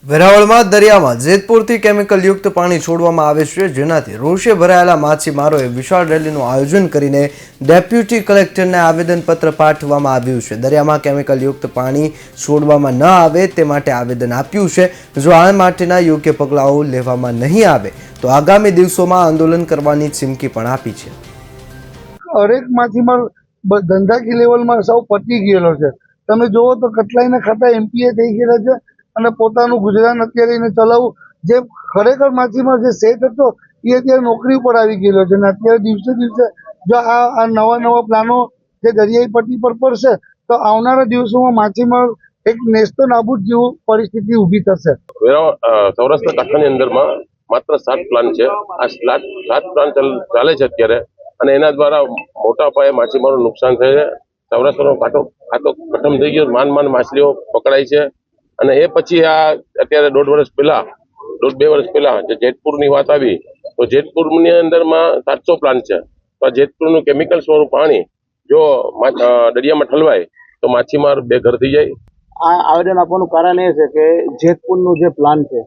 વેરાવળમાં દરિયામાં જેતપુરથી કેમિકલ યુક્ત પાણી છોડવામાં આવે છે, જેનાથી રોષે ભરાયેલા માછીમારોએ વિશાળ રેલીનું આયોજન કરીને ડેપ્યુટી કલેક્ટરને આવેદનપત્ર પાઠવવામાં આવ્યું છે। દરિયામાં કેમિકલ યુક્ત પાણી છોડવામાં ન આવે તે માટે આવેદન આપ્યું છે। જો આ માટેના યોગ્ય પગલાઓ લેવામાં નહીં આવે તો આગામી દિવસોમાં આંદોલન કરવાની ચીમકી પણ આપી છે। હરેક માછીમાર ધંધાકી લેવલમાં સૌ પતી ગયેલો છે। તમે જોવો તો કેટલાયના ખાતા એમપીએ થઈ ગયેલા છે અને પોતાનું ગુજરાન અત્યારે એને ચલાવવું, જે ખરેખર માછીમાર જે સેટ હતો એ અત્યારે નોકરી ઉપર આવી ગયેલો છે અને અત્યારે દિવસે દિવસે જો આ નવા પ્લાનો જે દરિયાઈ પટ્ટી પર પડશે તો આવનારા દિવસોમાં માછીમાર એક નેસ્તો નાબૂદ જેવું પરિસ્થિતિ ઊભી થશે। સૌરાષ્ટ્ર કચ્છની અંદરમાં માત્ર 7 પ્લાન છે। આ 7 પ્લાન ચાલે છે અત્યારે અને એના દ્વારા મોટા પાયે માછીમારોનું નુકસાન થાય છે। સૌરાષ્ટ્રનો ખાતો ખતમ થઈ ગયો, માંડ માછલીઓ પકડાય છે અને એ પછી આ અત્યારે 1.5 વર્ષ પહેલા જે જેતપુરની વાત આવી તો જેતપુરની અંદરમાં 700 પ્લાન છે। તો આ જેતપુરનું કેમિકલ સ્વરૂપ પાણી જો દરિયામાં ઠલવાય તો માછીમાર બેઘર થઈ જાય। આ આવેદન આપવાનું કારણ એ છે કે જેતપુરનું જે પ્લાન છે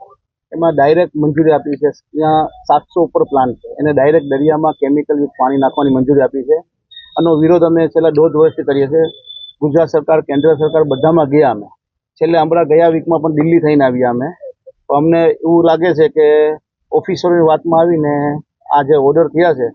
એમાં ડાયરેક્ટ મંજૂરી આપી છે। ત્યાં 700 ઉપર પ્લાન છે, એને ડાયરેક્ટ દરિયામાં કેમિકલ યુક્ત પાણી નાખવાની મંજૂરી આપી છે। આનો વિરોધ અમે છેલ્લા 1.5 વર્ષથી કરીએ છીએ। ગુજરાત સરકાર, કેન્દ્ર સરકાર બધામાં ગયા અમે, છેલ્લે હમણાં ગયા વીકમાં પણ દિલ્હી થઈને આવ્યા અમે। તો અમને એવું લાગે છે કે ઓફિસરોની વાતમાં આવીને આ જે ઓર્ડર થયા છે